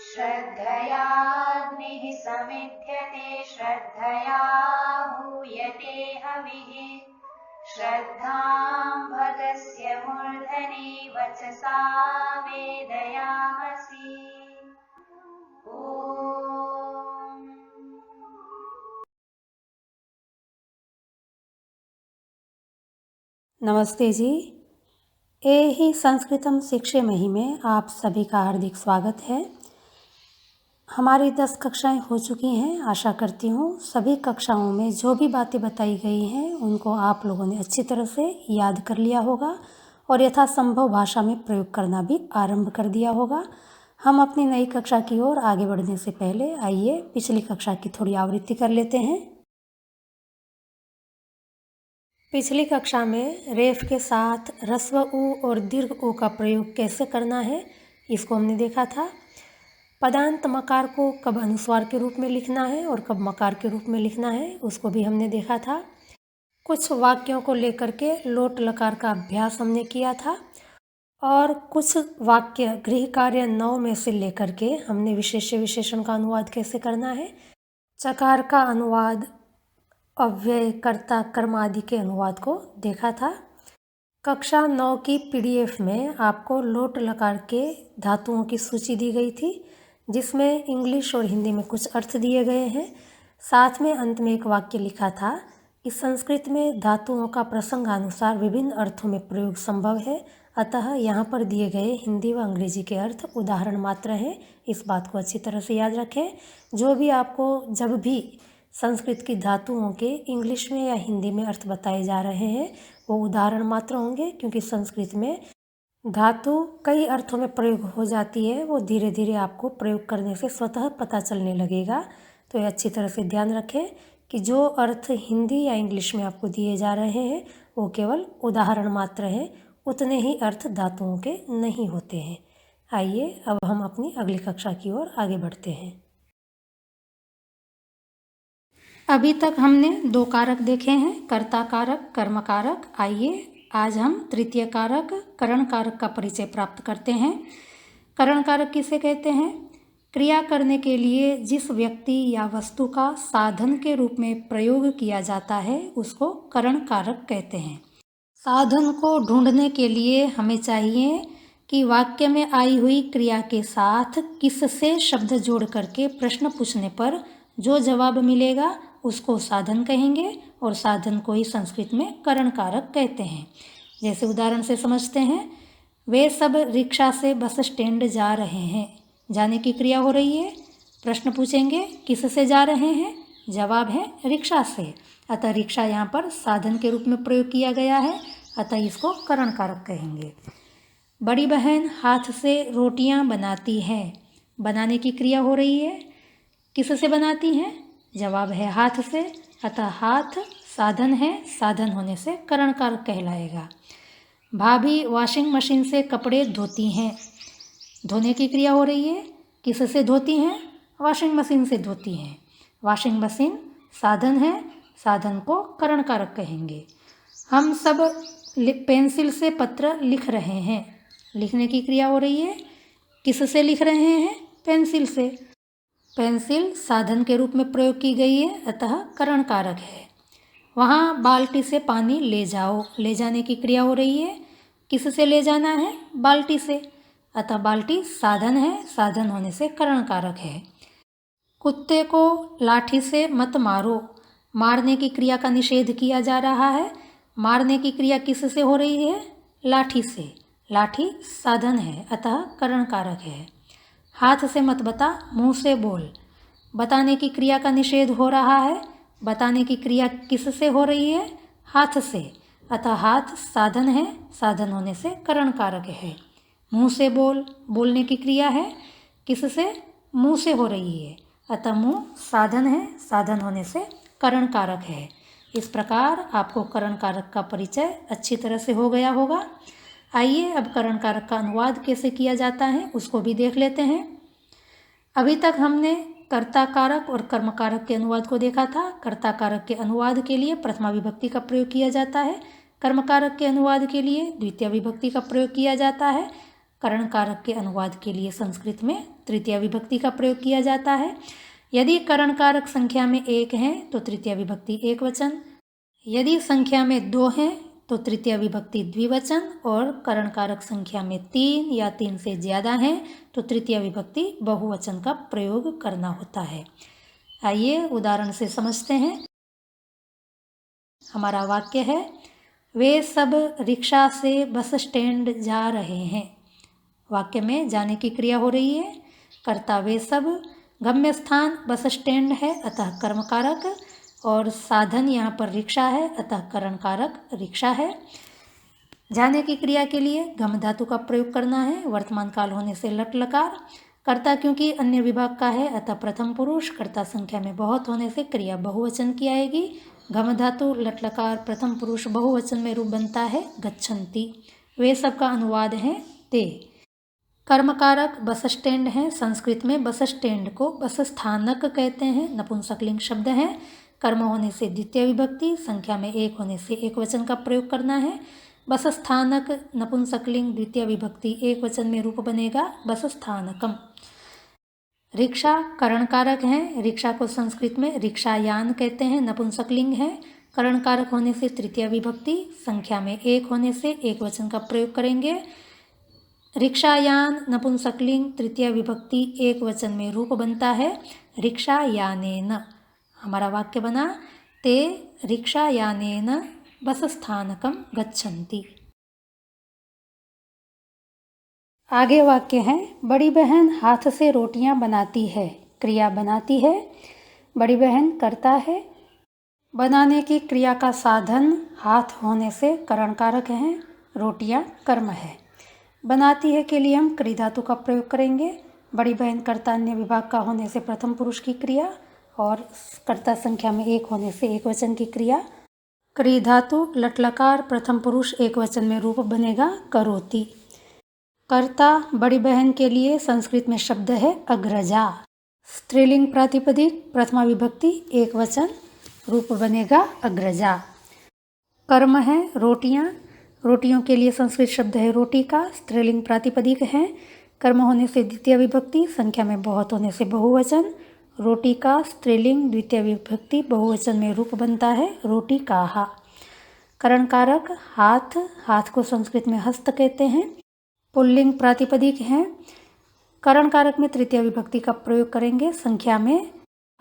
श्रद्धयाग्निः समिध्यते श्रद्धया हूयते हविः श्रद्धां भगस्य मूर्धनि वचसा वेदयामसि। ॐ नमस्ते जी। ही संस्कृतम शिक्षे मही में आप सभी का हार्दिक स्वागत है। हमारी 10 कक्षाएं हो चुकी हैं। आशा करती हूँ सभी कक्षाओं में जो भी बातें बताई गई हैं उनको आप लोगों ने अच्छी तरह से याद कर लिया होगा और यथासंभव भाषा में प्रयोग करना भी आरंभ कर दिया होगा। हम अपनी नई कक्षा की ओर आगे बढ़ने से पहले आइए पिछली कक्षा की थोड़ी आवृत्ति कर लेते हैं। पिछली कक्षा में रेफ के साथ ह्रस्व उ और दीर्घ उ का प्रयोग कैसे करना है इसको हमने देखा था। पदांत मकार को कब अनुस्वार के रूप में लिखना है और कब मकार के रूप में लिखना है उसको भी हमने देखा था। कुछ वाक्यों को लेकर के लोट लकार का अभ्यास हमने किया था और कुछ वाक्य गृह कार्य 9 में से लेकर के हमने विशेष्य विशेषण का अनुवाद कैसे करना है, चकार का अनुवाद, अव्यय, कर्ता, कर्म आदि के अनुवाद को देखा था। कक्षा 9 की PDF में आपको लोट लकार के धातुओं की सूची दी गई थी जिसमें इंग्लिश और हिंदी में कुछ अर्थ दिए गए हैं। साथ में अंत में एक वाक्य लिखा था कि संस्कृत में धातुओं का प्रसंगानुसार विभिन्न अर्थों में प्रयोग संभव है, अतः यहाँ पर दिए गए हिंदी व अंग्रेजी के अर्थ उदाहरण मात्र हैं। इस बात को अच्छी तरह से याद रखें। जो भी आपको जब भी संस्कृत की धातुओं के इंग्लिश में या हिंदी में अर्थ बताए जा रहे हैं वो उदाहरण मात्र होंगे, क्योंकि संस्कृत में धातु कई अर्थों में प्रयोग हो जाती है। वो धीरे धीरे आपको प्रयोग करने से स्वतः पता चलने लगेगा। तो ये अच्छी तरह से ध्यान रखें कि जो अर्थ हिंदी या इंग्लिश में आपको दिए जा रहे हैं वो केवल उदाहरण मात्र हैं, उतने ही अर्थ धातुओं के नहीं होते हैं। आइए अब हम अपनी अगली कक्षा की ओर आगे बढ़ते हैं। अभी तक हमने 2 कारक देखे हैं, कर्ता कारक, कर्म कारक। आइए आज हम तृतीय कारक करण कारक का परिचय प्राप्त करते हैं। करण कारक किसे कहते हैं? क्रिया करने के लिए जिस व्यक्ति या वस्तु का साधन के रूप में प्रयोग किया जाता है उसको करण कारक कहते हैं। साधन को ढूंढने के लिए हमें चाहिए कि वाक्य में आई हुई क्रिया के साथ किससे शब्द जोड़ करके प्रश्न पूछने पर जो जवाब मिलेगा उसको साधन कहेंगे और साधन को ही संस्कृत में करण कारक कहते हैं। जैसे उदाहरण से समझते हैं, वे सब रिक्शा से बस स्टैंड जा रहे हैं। जाने की क्रिया हो रही है। प्रश्न पूछेंगे किससे जा रहे हैं, जवाब है रिक्शा से। अतः रिक्शा यहाँ पर साधन के रूप में प्रयोग किया गया है, अतः इसको करण कारक कहेंगे। बड़ी बहन हाथ से रोटियाँ बनाती है। बनाने की क्रिया हो रही है। किससे बनाती हैं, जवाब है हाथ से। अतः हाथ साधन है, साधन होने से करण कारक कहलाएगा। भाभी वॉशिंग मशीन से कपड़े धोती हैं। धोने की क्रिया हो रही है। किससे धोती हैं, वॉशिंग मशीन से धोती हैं। वॉशिंग मशीन साधन है, साधन को करण कारक कहेंगे। हम सब पेंसिल से पत्र लिख रहे हैं। लिखने की क्रिया हो रही है। किससे लिख रहे हैं, पेंसिल से। पेंसिल साधन के रूप में प्रयोग की गई है, अतः करण कारक है। वहाँ बाल्टी से पानी ले जाओ। ले जाने की क्रिया हो रही है। किससे ले जाना है, बाल्टी से। अतः बाल्टी साधन है, साधन होने से करण कारक है। कुत्ते को लाठी से मत मारो। मारने की क्रिया का निषेध किया जा रहा है। मारने की क्रिया किससे हो रही है, लाठी से। लाठी साधन है, अतः करण कारक है। हाथ से मत बता, मुंह से बोल। बताने की क्रिया का निषेध हो रहा है। बताने की क्रिया किससे हो रही है, हाथ से। अतः हाथ साधन है, साधन होने से करण कारक है। मुंह से बोल, बोलने की क्रिया है। किससे, मुंह से हो रही है। अतः मुंह साधन है, साधन होने से करण कारक है। इस प्रकार आपको करण कारक का परिचय अच्छी तरह से हो गया होगा। आइए अब करण कारक का अनुवाद कैसे किया जाता है उसको भी देख लेते हैं। अभी तक हमने कर्ता कारक और कर्म कारक के अनुवाद को देखा था। कर्ता कारक के अनुवाद के लिए प्रथमा विभक्ति का प्रयोग किया जाता है। कर्मकारक के अनुवाद के लिए द्वितीय विभक्ति का प्रयोग किया जाता है। करण कारक के अनुवाद के लिए संस्कृत में तृतीय विभक्ति का प्रयोग किया जाता है। यदि करण कारक संख्या में 1 है तो तृतीय विभक्ति एकवचन, यदि संख्या में 2 है तो तृतीय विभक्ति द्विवचन, और करण कारक संख्या में 3 या 3 से ज़्यादा है तो तृतीय विभक्ति बहुवचन का प्रयोग करना होता है। आइए उदाहरण से समझते हैं। हमारा वाक्य है, वे सब रिक्शा से बस स्टैंड जा रहे हैं। वाक्य में जाने की क्रिया हो रही है। कर्ता वे सब, गम्य स्थान बस स्टैंड है अतः कर्म कारक, और साधन यहाँ पर रिक्शा है अतः करण कारक रिक्शा है। जाने की क्रिया के लिए गम धातु का प्रयोग करना है। वर्तमान काल होने से लट लकार। कर्ता क्योंकि अन्य विभाग का है अतः प्रथम पुरुष। कर्ता संख्या में बहुत होने से क्रिया बहुवचन की आएगी। गम धातु लट लकार प्रथम पुरुष बहुवचन में रूप बनता है गच्छन्ति। वे सब का अनुवाद है ते। कर्मकारक बस स्टैंड है। संस्कृत में बस स्टैंड को बस स्थानक कहते हैं। नपुंसकलिंग शब्द है। कर्म होने से द्वितीय विभक्ति, संख्या में 1 होने से एकवचन का प्रयोग करना है। बस स्थानक नपुंसकलिंग द्वितीय विभक्ति एकवचन में रूप बनेगा बस स्थानकम। रिक्शा करण कारक है। रिक्शा को संस्कृत में रिक्शायान कहते हैं। नपुंसकलिंग है। करण कारक होने से तृतीय विभक्ति, संख्या में 1 होने से एकवचन का प्रयोग करेंगे। रिक्शायान नपुंसकलिंग तृतीय विभक्ति एकवचन में रूप बनता है रिक्शायानेन। हमारा वाक्य बना, ते रिक्शायानेन बस स्थानकम गच्छन्ति। आगे वाक्य है, बड़ी बहन हाथ से रोटियां बनाती है। क्रिया बनाती है। बड़ी बहन करता है। बनाने की क्रिया का साधन हाथ होने से करण कारक है। रोटियां कर्म है। बनाती है के लिए हम क्री धातु का प्रयोग करेंगे। बड़ी बहन कर्ता अन्य विभाग का होने से प्रथम पुरुष की क्रिया, और कर्ता संख्या में 1 होने से एकवचन की क्रिया। क्री धातु लटलकार प्रथम पुरुष एकवचन में रूप बनेगा करोति। कर्ता बड़ी बहन के लिए संस्कृत में शब्द है अग्रजा। स्त्रीलिंग प्रातिपदिक प्रथमा विभक्ति एकवचन, रूप बनेगा अग्रजा। कर्म है रोटियां। रोटियों के लिए संस्कृत शब्द है रोटी का। स्त्रीलिंग प्रातिपदिक है। कर्म होने से द्वितीय विभक्ति, संख्या में बहुत होने से बहुवचन। रोटी का स्त्रीलिंग द्वितीय विभक्ति बहुवचन में रूप बनता है रोटी काहा। करण कारक हाथ। हाथ को संस्कृत में हस्त कहते हैं। पुल्लिंग प्रातिपदिक है। करण कारक में तृतीय विभक्ति का प्रयोग करेंगे। संख्या में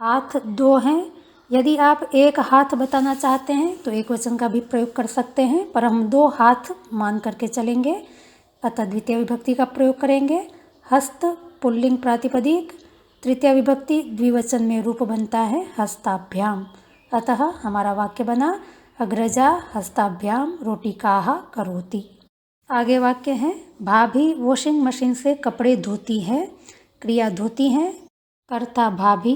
हाथ 2 हैं। यदि आप 1 हाथ बताना चाहते हैं तो एकवचन का भी प्रयोग कर सकते हैं, पर हम 2 हाथ मान करके चलेंगे अतः द्वितीय विभक्ति का प्रयोग करेंगे। हस्त पुल्लिंग प्रातिपदिक, तृतीय विभक्ति द्विवचन में रूप बनता है हस्ताभ्याम। अतः हमारा वाक्य बना, अग्रजा हस्ताभ्याम रोटिकाः करोति। आगे वाक्य है, भाभी वॉशिंग मशीन से कपड़े धोती है। क्रिया धोती है। कर्ता भाभी,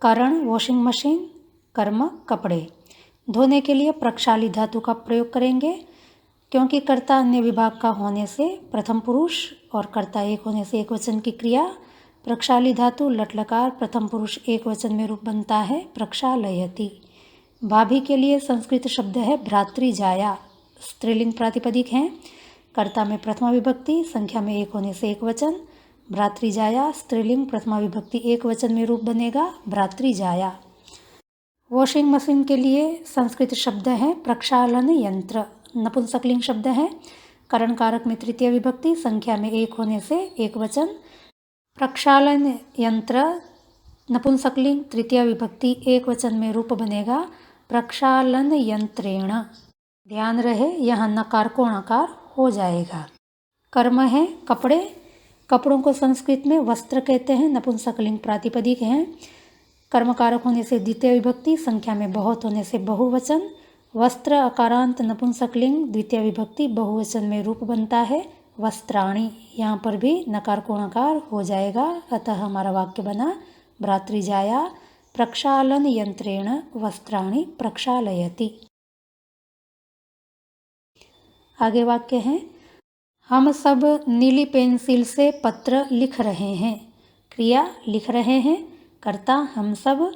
करण वॉशिंग मशीन, कर्म कपड़े। धोने के लिए प्रक्षाली धातु का प्रयोग करेंगे। क्योंकि कर्ता अन्य विभाग का होने से प्रथम पुरुष और कर्ता 1 होने से एकवचन की क्रिया। प्रक्षाली धातु लटलकार प्रथम पुरुष एकवचन में रूप बनता है प्रक्षालयति। भाभी के लिए संस्कृत शब्द है भ्रातृजाया। स्त्रीलिंग प्रातिपदिक है। कर्ता में प्रथमा विभक्ति, संख्या में 1 होने से एकवचन। भ्रातृजाया स्त्रीलिंग प्रथमा विभक्ति एकवचन में रूप बनेगा भ्रातृजाया। वॉशिंग मशीन के लिए संस्कृत शब्द है प्रक्षालन यंत्र। नपुंसकलिंग शब्द है। करण कारक में तृतीय विभक्ति, संख्या में 1 होने से एकवचन। प्रक्षालन यंत्र नपुंसकलिंग तृतीय विभक्ति एकवचन में रूप बनेगा प्रक्षालन यंत्रेण। ध्यान रहे यहाँ नकार को णकार हो जाएगा। कर्म है कपड़े। कपड़ों को संस्कृत में वस्त्र कहते हैं। नपुंसकलिंग प्रातिपदिक हैं। कर्मकारक होने से द्वितीय विभक्ति, संख्या में बहुत होने से बहुवचन। वस्त्र अकारांत नपुंसकलिंग द्वितीय विभक्ति बहुवचन में रूप बनता है वस्त्राणि। यहाँ पर भी नकार को णकार हो जाएगा। अतः हमारा वाक्य बना, भ्रातृजाया प्रक्षालन यंत्रेण वस्त्राणि प्रक्षालयति। आगे वाक्य है, हम सब नीली पेंसिल से पत्र लिख रहे हैं। क्रिया लिख रहे हैं। कर्ता हम सब।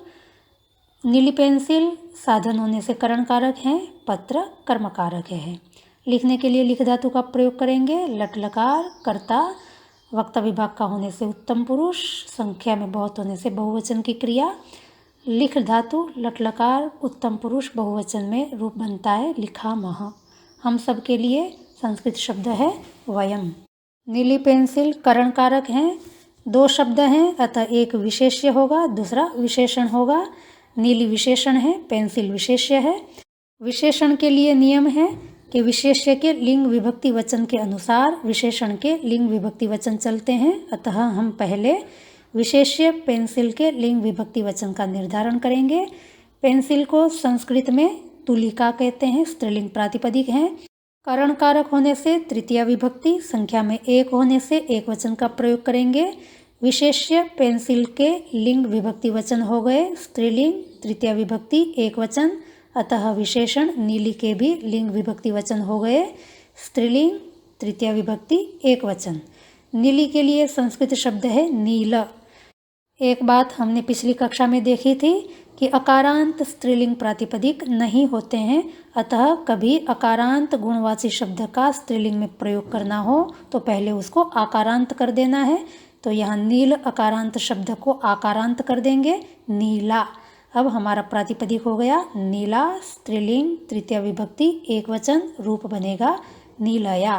नीली पेंसिल साधन होने से करण कारक है, पत्र कर्म कारक है। लिखने के लिए लिख धातु का प्रयोग करेंगे। लट लकार कर्ता, वक्ता विभाग का होने से उत्तम पुरुष, संख्या में बहुत होने से बहुवचन की क्रिया। लिख धातु लट लकार उत्तम पुरुष बहुवचन में रूप बनता है लिखामः। हम सब के लिए संस्कृत शब्द है वयम। नीली पेंसिल करण कारक हैं, दो शब्द हैं अतः एक विशेष्य होगा, दूसरा विशेषण होगा। नीली विशेषण है, पेंसिल विशेष्य है। विशेषण के लिए नियम है कि विशेष्य के लिंग विभक्ति वचन के अनुसार विशेषण के लिंग विभक्ति वचन चलते हैं, अतः हम पहले विशेष्य पेंसिल के लिंग विभक्ति वचन का निर्धारण करेंगे। पेंसिल को संस्कृत में तुलिका कहते हैं, स्त्रीलिंग प्रातिपदिक हैं। करण कारक होने से तृतीया विभक्ति, संख्या में एक होने से एक वचन का प्रयोग करेंगे। विशेष्य पेंसिल के लिंग विभक्ति वचन हो गए स्त्रीलिंग, तृतीया विभक्ति एक वचन, अतः विशेषण नीली के भी लिंग विभक्ति वचन हो गए स्त्रीलिंग, तृतीया विभक्ति एक वचन। नीली के लिए संस्कृत शब्द है नील। एक बात हमने पिछली कक्षा में देखी थी कि अकारांत स्त्रीलिंग प्रातिपदिक नहीं होते हैं, अतः कभी अकारांत गुणवाची शब्द का स्त्रीलिंग में प्रयोग करना हो तो पहले उसको आकारांत कर देना है। तो यहाँ नील अकारांत शब्द को आकारांत कर देंगे नीला। अब हमारा प्रातिपदिक हो गया नीला, स्त्रीलिंग, तृतीया विभक्ति एक वचन, रूप बनेगा नीलया।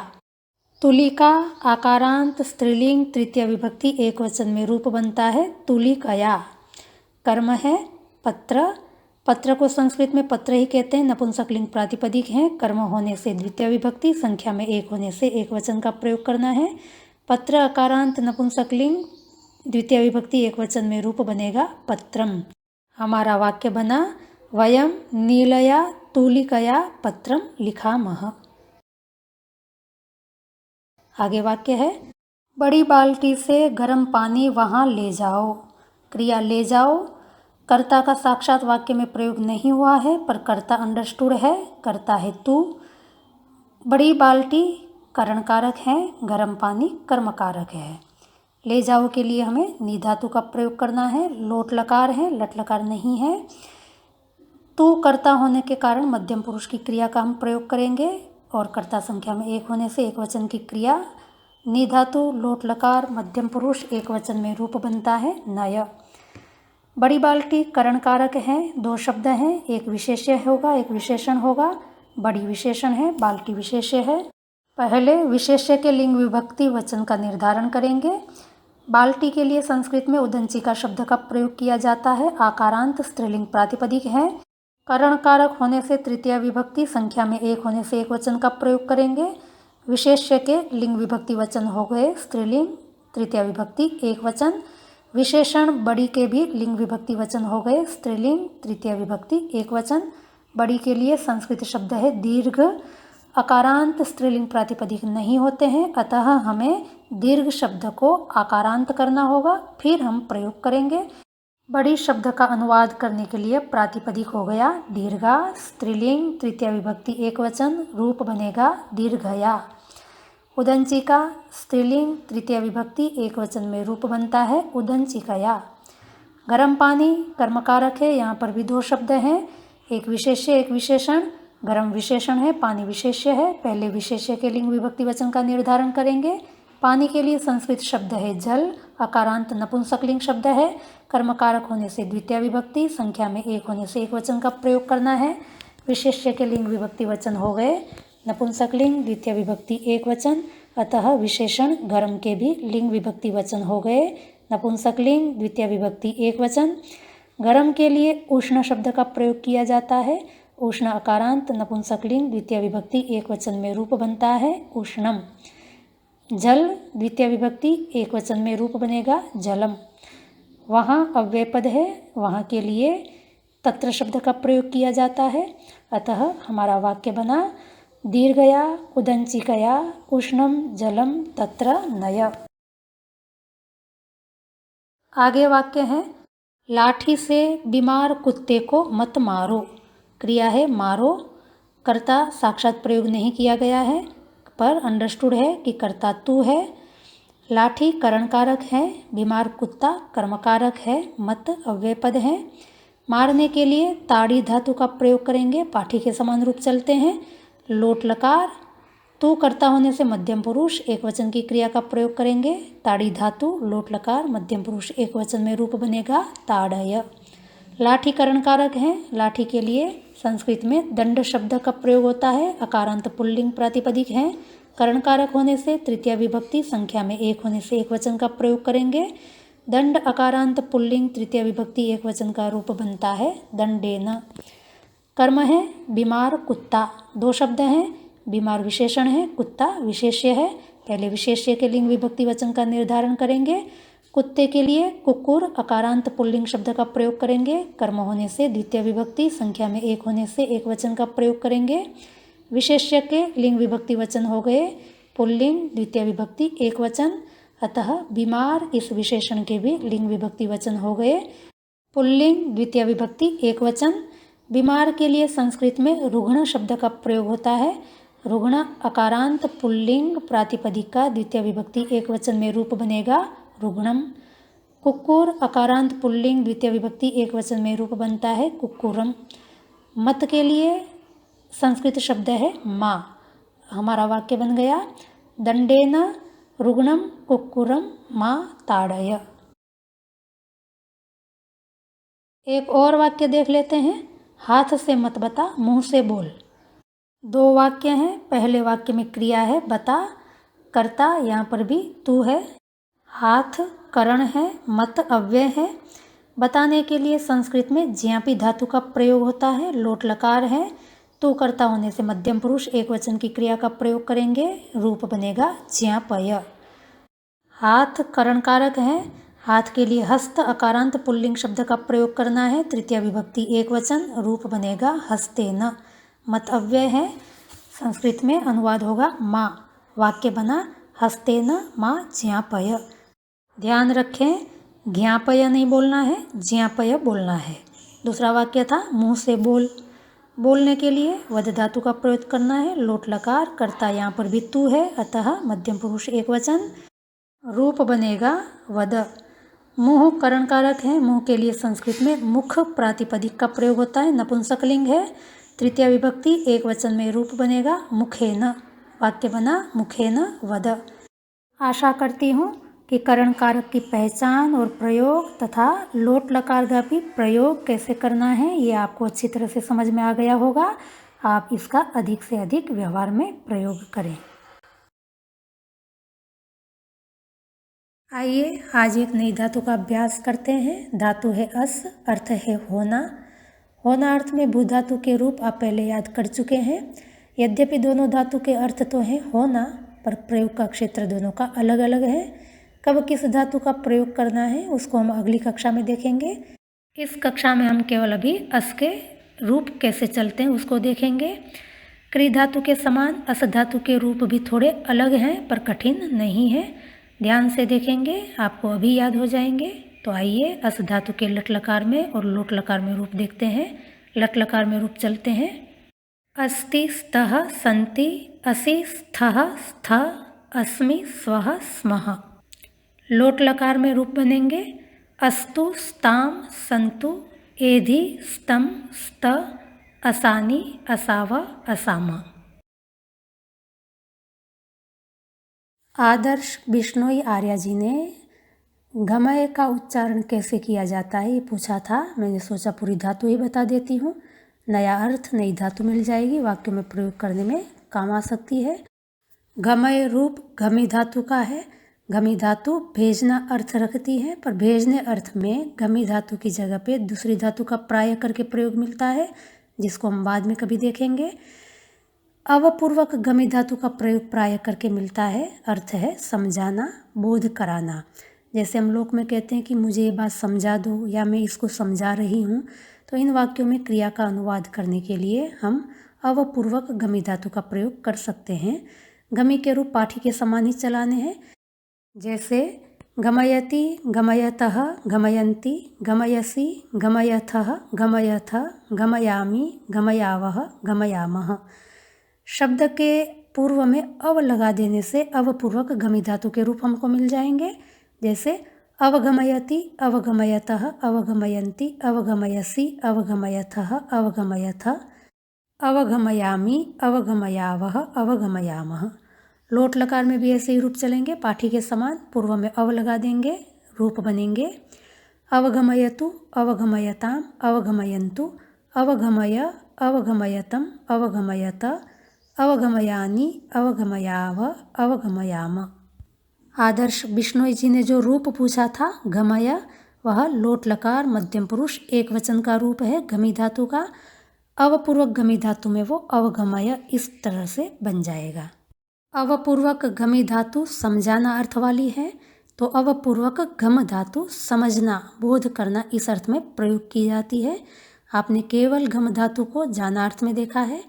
तुलिका आकारांत स्त्रीलिंग, तृतीया विभक्ति एक वचन में रूप बनता है तुलिकया। कर्म है पत्र, पत्र को संस्कृत में पत्र ही कहते हैं, नपुंसकलिंग प्रातिपदिक हैं। कर्म होने से द्वितीय विभक्ति, संख्या में एक होने से एक वचन का प्रयोग करना है। पत्र अकारांत नपुंसकलिंग, द्वितीय विभक्ति एक वचन में रूप बनेगा पत्रम। हमारा वाक्य बना वयम नीलया तुलिकया पत्रम लिखामः। आगे वाक्य है बड़ी बाल्टी से गर्म पानी वहाँ ले जाओ। क्रिया ले जाओ कर्ता का साक्षात वाक्य में प्रयोग नहीं हुआ है, पर कर्ता अंडरस्टूड है, कर्ता है तू। बड़ी बाल्टी करण कारक है, गर्म पानी कर्म कारक है। ले जाओ के लिए हमें नी धातु का प्रयोग करना है। लोट लकार है, लट लकार नहीं है। तू कर्ता होने के कारण मध्यम पुरुष की क्रिया का हम प्रयोग करेंगे और कर्ता संख्या में एक होने से एक वचन की क्रिया। नी धातु लोट लकार मध्यम पुरुष एक वचन में रूप बनता है नय। बड़ी बाल्टी करण कारक है, दो शब्द हैं, एक विशेष्य होगा एक विशेषण होगा। बड़ी विशेषण है, बाल्टी विशेष्य है। पहले विशेष्य के लिंग विभक्ति वचन का निर्धारण करेंगे। बाल्टी के लिए संस्कृत में उदंचिका शब्द का प्रयोग किया जाता है, आकारांत स्त्रीलिंग प्रातिपदिक है। करण कारक होने से तृतीय विभक्ति, संख्या में एक होने से एक वचन का प्रयोग करेंगे। विशेष्य के लिंग विभक्ति वचन हो गए स्त्रीलिंग, तृतीय विभक्ति एक वचन। विशेषण बड़ी के भी लिंग विभक्ति वचन हो गए स्त्रीलिंग, तृतीय विभक्ति एक वचन। बड़ी के लिए संस्कृत शब्द है दीर्घ। अकारांत स्त्रीलिंग प्रातिपदिक नहीं होते हैं, अतः हमें दीर्घ शब्द को आकारांत करना होगा, फिर हम प्रयोग करेंगे। बड़ी शब्द का अनुवाद करने के लिए प्रातिपदिक हो गया दीर्घा, स्त्रीलिंग, तृतीय विभक्ति एक वचन, रूप बनेगा दीर्घया। उदंचिका स्त्रीलिंग, तृतीय विभक्ति एक वचन में रूप बनता है उदंचिकया। गर्म पानी कर्मकारक है, यहाँ पर भी दो शब्द हैं, एक विशेष्य एक विशेषण। गर्म विशेषण है, पानी विशेष्य है। पहले विशेष्य के लिंग विभक्ति वचन का निर्धारण करेंगे। पानी के लिए संस्कृत शब्द है जल, अकारांत नपुंसकलिंग शब्द है। कर्मकारक होने से द्वितीय विभक्ति, संख्या में एक होने से एक वचन का प्रयोग करना है। विशेष्य के लिंग विभक्ति वचन हो गए नपुंसकलिंग, द्वितीय विभक्ति एक वचन, अतः विशेषण गर्म के भी लिंग विभक्ति वचन हो गए नपुंसकलिंग, द्वितीय विभक्ति एक वचन। गर्म के लिए उष्ण शब्द का प्रयोग किया जाता है। उष्ण अकारांत नपुंसकलिंग, द्वितीय विभक्ति एक वचन में रूप बनता है उष्णम। जल द्वितीय विभक्ति एक वचन में रूप बनेगा जलम। वहाँ अव्यय पद है, वहाँ के लिए तत्र शब्द का प्रयोग किया जाता है, अतः हमारा वाक्य बना दीर्घया उदंचिकया उष्णम जलम तत्र नय। आगे वाक्य है लाठी से बीमार कुत्ते को मत मारो। क्रिया है मारो, कर्ता साक्षात प्रयोग नहीं किया गया है, पर अंडरस्टूड है कि कर्ता तू है। लाठी करण कारक है, बीमार कुत्ता कर्मकारक है, मत अव्यय पद है। मारने के लिए ताड़ी धातु का प्रयोग करेंगे, पाठी के समान रूप चलते हैं। लोट लकार, तू कर्ता होने से मध्यम पुरुष एक वचन की क्रिया का प्रयोग करेंगे। ताड़ी धातु, लोट लकार, मध्यम पुरुष एक वचन में रूप बनेगा ताड़य। लाठी करण कारक है। लाठी के लिए संस्कृत में दंड शब्द का प्रयोग होता है। अकारांत पुल्लिंग प्रातिपदिक है। करण कारक होने से तृतीया विभक्ति संख्या में एक होने से एक वचन का प्रयोग करेंगे। दंड अकारांत पुल्लिंग तृतीया विभक्ति एक वचन का रूप बनता है दंडेन। कर्म है बीमार, कुत्ता, दो शब्द हैं। बीमार विशेषण है, कुत्ता विशेष्य है। पहले विशेष्य के लिंग विभक्ति वचन का निर्धारण करेंगे। कुत्ते के लिए कुकुर अकारांत पुल्लिंग शब्द का प्रयोग करेंगे। कर्म होने से द्वितीय विभक्ति संख्या में एक होने से एक वचन का प्रयोग करेंगे। विशेष्य के लिंग विभक्ति वचन हो गए पुल्लिंग, द्वितीय विभक्ति एक वचन, अतः बीमार इस विशेषण के भी लिंग विभक्ति वचन हो गए पुल्लिंग, द्वितीय विभक्ति एक वचन। बीमार के लिए संस्कृत में रुग्ण शब्द का प्रयोग होता है। रुग्ण अकारांत पुल्लिंग प्रातिपदिक का द्वितीय विभक्ति एक वचन में रूप बनेगा रुग्णम। कुकुर अकारांत पुल्लिंग द्वितीय विभक्ति एक वचन में रूप बनता है कुक्कुरम। मत के लिए संस्कृत शब्द है माँ। हमारा वाक्य बन गया दंडेन रुग्णम कुक्कुरम माँ ताड़य। एक और वाक्य देख लेते हैं। हाथ से मत बता, मुंह से बोल। दो वाक्य हैं। पहले वाक्य में क्रिया है बता, कर्ता यहाँ पर भी तू है। हाथ करण है, मत अव्यय है। बताने के लिए संस्कृत में ज्ञापी धातु का प्रयोग होता है। लोट लकार है। तू कर्ता होने से मध्यम पुरुष एक वचन की क्रिया का प्रयोग करेंगे, रूप बनेगा ज्ञापय। हाथ करण कारक है। हाथ के लिए हस्त अकारांत पुल्लिंग शब्द का प्रयोग करना है। तृतीय विभक्ति एक वचन, रूप बनेगा हस्तेन। मत अव्यय है। संस्कृत में अनुवाद होगा माँ। वाक्य बना हस्तेन माँ ज्ञापय। ध्यान रखें, ज्ञापय नहीं बोलना है, ज्ञापय बोलना है। दूसरा वाक्य था मुंह से बोल। बोलने के लिए वद धातु का प्रयोग करना है। लोट लकार, कर्ता यहाँ पर भी तू है, अतः मध्यम पुरुष एक वचन, रूप बनेगा वद। मुंह करण कारक है। मुंह के लिए संस्कृत में मुख प्रातिपदिक का प्रयोग होता है, नपुंसकलिंग है। तृतीय विभक्ति एक वचन में रूप बनेगा मुखेन। वाक्य बना मुखेन वद। आशा करती हूँ कि करण कारक की पहचान और प्रयोग तथा लोट लकार का भी प्रयोग कैसे करना है ये आपको अच्छी तरह से समझ में आ गया होगा। आप इसका अधिक से अधिक व्यवहार में प्रयोग करें। आइए आज एक नई धातु का अभ्यास करते हैं। धातु है अस, अर्थ है होना। होना अर्थ में भू धातु के रूप आप पहले याद कर चुके हैं। यद्यपि दोनों धातु के अर्थ तो हैं होना, पर प्रयोग का क्षेत्र दोनों का अलग अलग है। कब किस धातु का प्रयोग करना है उसको हम अगली कक्षा में देखेंगे। इस कक्षा में हम केवल अभी अस के रूप कैसे चलते हैं उसको देखेंगे। क्री धातु के समान अस धातु के रूप भी थोड़े अलग हैं, पर कठिन नहीं है। ध्यान से देखेंगे, आपको अभी याद हो जाएंगे। तो आइए अस धातु के लट लकार में और लोट लकार में रूप देखते हैं। लट लकार में रूप चलते हैं अस्ति स्तः सन्ति असि स्थः स्थ अस्मि स्वः स्मः। लोट लकार में रूप बनेंगे अस्तु स्ताम सन्तु एधि स्तम स्त असानि असाव असामा। आदर्श बिश्नोई आर्या जी ने गमय का उच्चारण कैसे किया जाता है ये पूछा था। मैंने सोचा पूरी धातु ही बता देती हूँ, नया अर्थ नई धातु मिल जाएगी, वाक्यों में प्रयोग करने में काम आ सकती है। गमय रूप गमी धातु का है। गमी धातु भेजना अर्थ रखती है, पर भेजने अर्थ में गमी धातु की जगह पे दूसरी धातु का प्राय करके प्रयोग मिलता है, जिसको हम बाद में कभी देखेंगे। अवपूर्वक गमी धातु का प्रयोग प्राय करके मिलता है। अर्थ है समझाना, बोध कराना। जैसे हम लोक में कहते हैं कि मुझे ये बात समझा दो या मैं इसको समझा रही हूँ, तो इन वाक्यों में क्रिया का अनुवाद करने के लिए हम अवपूर्वक गमी धातु का प्रयोग कर सकते हैं। गमी के रूप पाठी के समान ही चलाने हैं। जैसे गमयति, गमयतः, गमयन्ति, गमयसि, गमयथः, गमयथ, गमयामि, गमयावः, गमयामः। शब्द के पूर्व में अव लगा देने से अवपूर्वक गमी धातु के रूप हमको मिल जाएंगे। जैसे अवगमयति, अवगमयतः, अवगमयन्ति, अवगमयसि, अवगमयथः, अवगमयथ, अवगमयामि, अवगमयावः, अवगमयामः। लोट लकार में भी ऐसे ही रूप चलेंगे, पाठी के समान। पूर्व में अव लगा देंगे, रूप बनेंगे अवगमयतु, अवगमयताम, अवगमयन्तु, अवगमय, अवगमयतम, अवगमयत, अवगमयानि, अवगमयाव, अवगमयाम। आदर्श बिश्नोई जी ने जो रूप पूछा था गमय, वह लोट लकार मध्यम पुरुष एक वचन का रूप है गमी धातु का। अवपूर्वक गमी धातु में वो अवगमय इस तरह से बन जाएगा। अवपूर्वक गमी धातु समझाना अर्थ वाली है, तो अवपूर्वक गम धातु समझना, बोध करना इस अर्थ में प्रयोग की जाती है। आपने केवल गम धातु को जानार्थ में देखा है।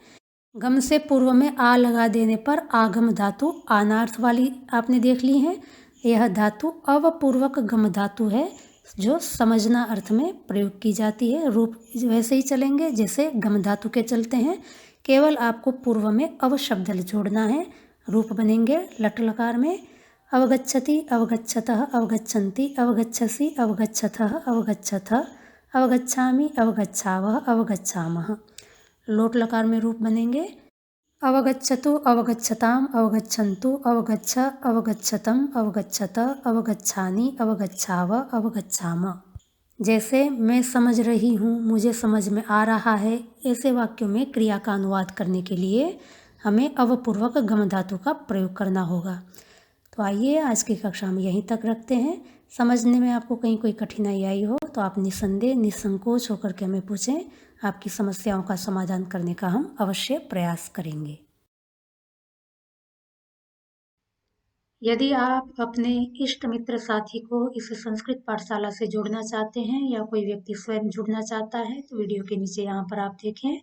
गम से पूर्व में आ लगा देने पर आगम धातु आनार्थ वाली आपने देख ली है। यह धातु अवपूर्वक गम धातु है जो समझना अर्थ में प्रयोग की जाती है। रूप वैसे ही चलेंगे जैसे गम धातु के चलते हैं, केवल आपको पूर्व में अव शब्द जोड़ना है। रूप बनेंगे लट लकार में अवगच्छति, अवगच्छतः, अवगच्छन्ति, अवगच्छसि, अवगच्छथः, अवगच्छथ, अवगच्छामि, अवगच्छावः, अवगच्छामः। लोट लकार में रूप बनेंगे अवगच्छतु, अवगच्छताम, अवगच्छन्तु, अवगच्छ, अवगच्छतम, अवगच्छत, अवगच्छानि, अवगच्छाव, अवगच्छाम। जैसे मैं समझ रही हूँ, मुझे समझ में आ रहा है, ऐसे वाक्यों में क्रिया का अनुवाद करने के लिए हमें अवपूर्वक गम धातु का प्रयोग करना होगा। तो आइए आज की कक्षा में यहीं तक रखते हैं। समझने में आपको कहीं कोई कठिनाई आई हो तो आप निसंदेह निसंकोच होकर के हमें पूछें। आपकी समस्याओं का समाधान करने का हम अवश्य प्रयास करेंगे। यदि आप अपने इष्ट मित्र साथी को इस संस्कृत पाठशाला से जोड़ना चाहते हैं या कोई व्यक्ति स्वयं जुड़ना चाहता है तो वीडियो के नीचे यहाँ पर आप देखें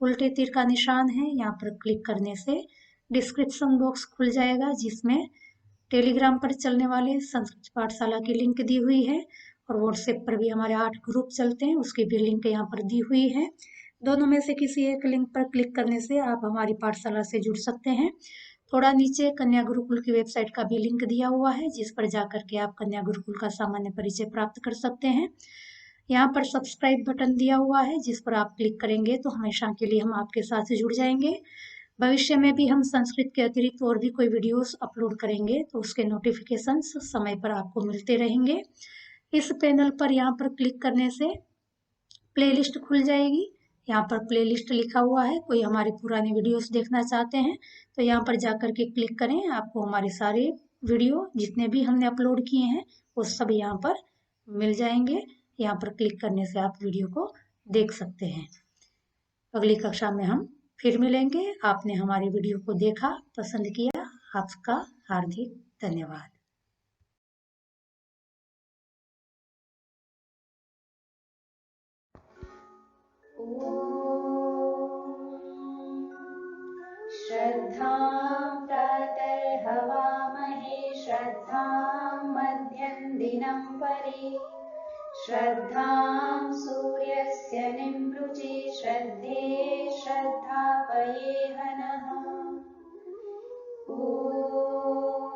उल्टे तीर का निशान है। यहाँ पर क्लिक करने से डिस्क्रिप्शन बॉक्स खुल जाएगा जिसमें टेलीग्राम पर चलने वाले संस्कृत पाठशाला की लिंक दी हुई है और व्हाट्सएप पर भी हमारे 8 ग्रुप चलते हैं, उसकी भी लिंक यहाँ पर दी हुई है। दोनों में से किसी एक लिंक पर क्लिक करने से आप हमारी पाठशाला से जुड़ सकते हैं। थोड़ा नीचे कन्या गुरुकुल की वेबसाइट का भी लिंक दिया हुआ है जिस पर जाकर के आप कन्या गुरुकुल का सामान्य परिचय प्राप्त कर सकते हैं। यहाँ पर सब्सक्राइब बटन दिया हुआ है जिस पर आप क्लिक करेंगे तो हमेशा के लिए हम आपके साथ जुड़ जाएंगे। भविष्य में भी हम संस्कृत के अतिरिक्त और भी कोई वीडियोस अपलोड करेंगे तो उसके नोटिफिकेशंस समय पर आपको मिलते रहेंगे। इस पैनल पर यहाँ पर क्लिक करने से प्लेलिस्ट खुल जाएगी। यहाँ पर प्लेलिस्ट लिखा हुआ है, कोई हमारे पुराने वीडियोस देखना चाहते हैं तो यहाँ पर जाकर के क्लिक करें, आपको हमारे सारे वीडियो जितने भी हमने अपलोड किए हैं वो सब यहाँ पर मिल जाएंगे। यहाँ पर क्लिक करने से आप वीडियो को देख सकते हैं। अगली कक्षा में हम फिर मिलेंगे। आपने हमारे वीडियो को देखा, पसंद किया, आपका हार्दिक धन्यवाद। श्रद्धां प्रातर्हवामहे श्रद्धां मध्यं दिनं परि श्रद्धां सूर्यस्य निमृचे श्रद्धे श्रद्धापये हनः। ॐ